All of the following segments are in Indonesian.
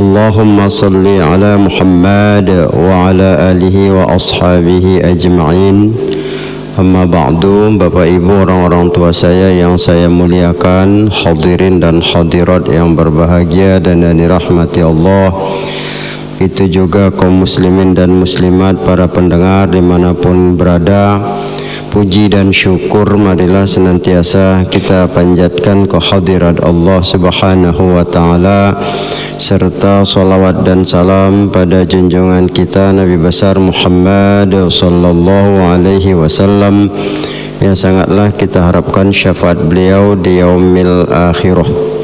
Allahumma salli ala Muhammad wa ala alihi wa ashabihi ajma'in. Amma ba'du, Bapak Ibu, orang-orang tua saya yang saya muliakan, hadirin dan hadirat yang berbahagia dan dirahmati Allah. Itu juga kaum muslimin dan muslimat, para pendengar dimanapun berada. Puji dan syukur marilah senantiasa kita panjatkan kehadirat Allah Subhanahu wa ta'ala, serta salawat dan salam pada junjungan kita Nabi besar Muhammad sallallahu alaihi wasallam, yang sangatlah kita harapkan syafaat beliau di yaumil akhirah.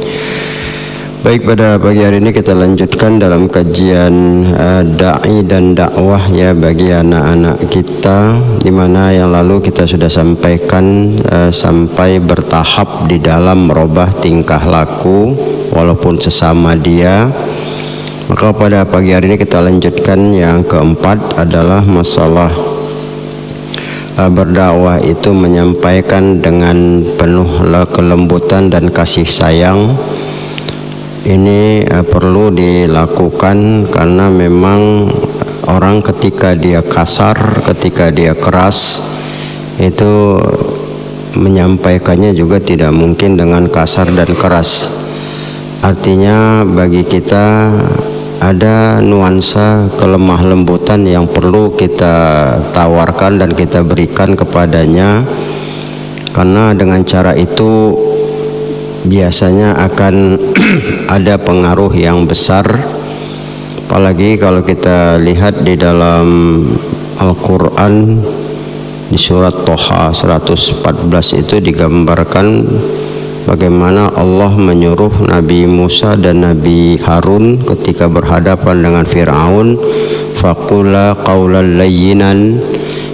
Baik, pada pagi hari ini kita lanjutkan dalam kajian da'i dan dakwah ya bagi anak-anak kita, di mana yang lalu kita sudah sampaikan sampai bertahap di dalam merubah tingkah laku walaupun sesama dia. Maka pada pagi hari ini kita lanjutkan yang keempat adalah masalah berdakwah itu menyampaikan dengan penuh kelembutan dan kasih sayang. Ini perlu dilakukan karena memang orang ketika dia kasar, ketika dia keras, itu menyampaikannya juga tidak mungkin dengan kasar dan keras. Artinya bagi kita ada nuansa kelemah lembutan yang perlu kita tawarkan dan kita berikan kepadanya, karena dengan cara itu biasanya akan ada pengaruh yang besar. Apalagi kalau kita lihat di dalam Al-Quran di surat Toha 114 itu digambarkan bagaimana Allah menyuruh Nabi Musa dan Nabi Harun ketika berhadapan dengan Fir'aun, faqula qawlan layyinan,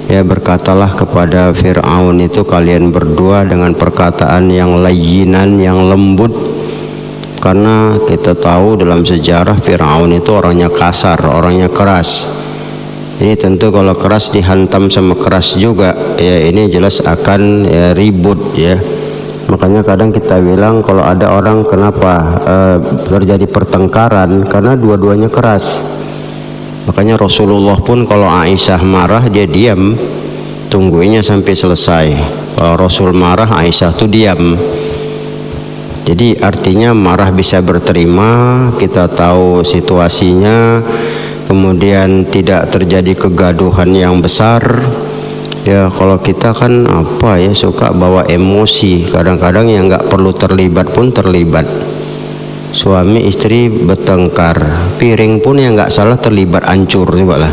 ya berkatalah kepada Fir'aun itu kalian berdua dengan perkataan yang layyinan, yang lembut. Karena kita tahu dalam sejarah Fir'aun itu orangnya kasar, orangnya keras. Jadi tentu kalau keras dihantam sama keras juga, ya ini jelas akan ribut ya. Makanya kadang kita bilang kalau ada orang kenapa terjadi pertengkaran, karena dua-duanya keras. Makanya Rasulullah pun kalau Aisyah marah dia diam, tungguinya sampai selesai. Kalau Rasul marah, Aisyah tuh diam. Jadi artinya marah bisa berterima, kita tahu situasinya, kemudian tidak terjadi kegaduhan yang besar. Ya kalau kita kan suka bawa emosi, kadang-kadang yang nggak perlu terlibat pun terlibat. Suami istri bertengkar, piring pun yang nggak salah terlibat, hancur juga lah.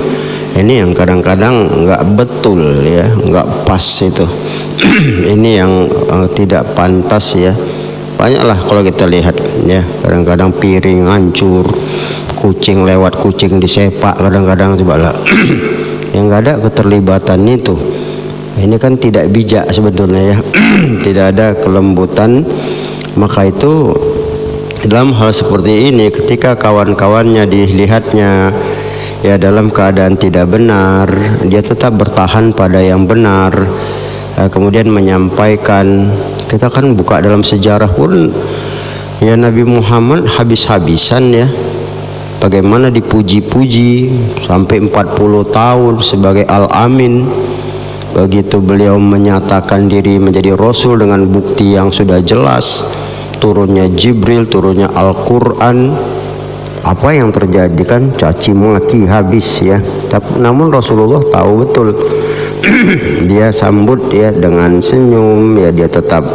Ini yang kadang-kadang nggak betul ya, nggak pas itu. Ini yang tidak pantas ya. Banyaklah kalau kita lihat ya, kadang-kadang piring hancur, kucing lewat, kucing disepak kadang-kadang coba lah. Yang nggak ada keterlibatan itu. Ini kan tidak bijak sebetulnya ya. Tidak ada kelembutan. Maka itu dalam hal seperti ini, ketika kawan-kawannya dilihatnya ya dalam keadaan tidak benar, dia tetap bertahan pada yang benar, kemudian menyampaikan. Kita kan buka dalam sejarah pun ya, Nabi Muhammad habis-habisan ya, bagaimana dipuji-puji sampai 40 tahun sebagai Al-Amin. Begitu beliau menyatakan diri menjadi Rasul dengan bukti yang sudah jelas, turunnya Jibril, turunnya Al-Quran, apa yang terjadi kan caci maki habis ya. Namun Rasulullah tahu betul. Dia sambut ya dengan senyum ya, dia tetap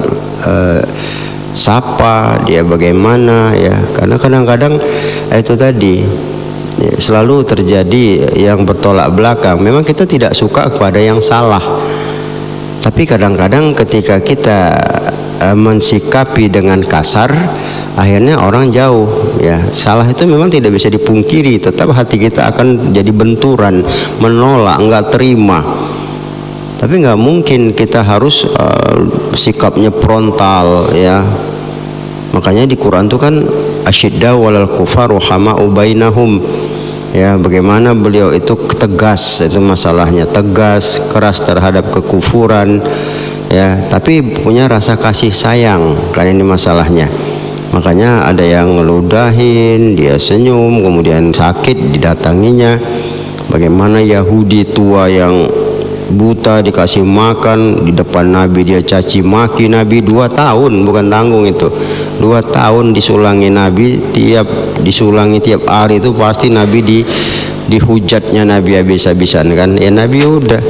sapa dia bagaimana ya, karena kadang-kadang itu tadi ya, selalu terjadi yang bertolak belakang. Memang kita tidak suka kepada yang salah, tapi kadang-kadang ketika kita mensikapi dengan kasar, akhirnya orang jauh ya. Salah itu memang tidak bisa dipungkiri, tetap hati kita akan jadi benturan, menolak, enggak terima. Tapi nggak mungkin kita harus sikapnya frontal ya. Makanya di Quran itu kan asyidda walal kufar ruhama'u bainahum ya, bagaimana beliau itu tegas, itu masalahnya tegas, keras terhadap kekufuran ya, tapi punya rasa kasih sayang, kan ini masalahnya. Makanya ada yang ngeludahin, dia senyum, kemudian sakit didatanginya. Bagaimana Yahudi tua yang buta dikasih makan di depan Nabi, dia caci maki Nabi 2 tahun, bukan tanggung itu. 2 tahun disulangi Nabi, disulangi tiap hari itu pasti Nabi dihujatnya Nabi habis-habisan kan. Ya Nabi udah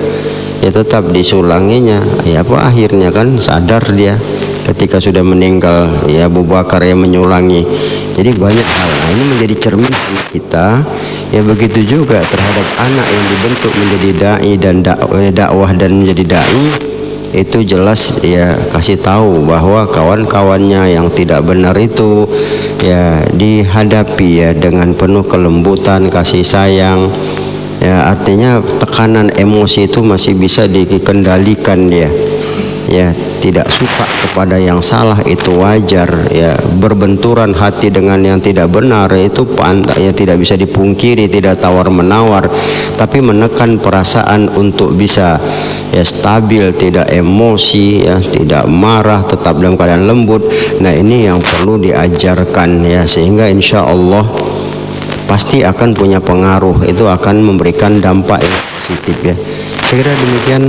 ya tetap disulanginya. Ya apa akhirnya kan sadar dia ketika sudah meninggal, ya Abu Bakar yang menyulangi. Jadi banyak hal. Nah, ini menjadi cermin kita. Ya begitu juga terhadap anak yang dibentuk menjadi dai dan dakwah dan menjadi dai, itu jelas ya kasih tahu bahwa kawan-kawannya yang tidak benar itu ya dihadapi ya dengan penuh kelembutan, kasih sayang. Ya artinya tekanan emosi itu masih bisa dikendalikan dia. Ya tidak suka kepada yang salah itu wajar, ya berbenturan hati dengan yang tidak benar itu pantas, ya tidak bisa dipungkiri, tidak tawar menawar, tapi menekan perasaan untuk bisa ya stabil, tidak emosi, ya tidak marah, tetap dalam keadaan lembut. Nah ini yang perlu diajarkan ya, sehingga insya Allah pasti akan punya pengaruh, itu akan memberikan dampak yang positif ya. Saya kira demikian.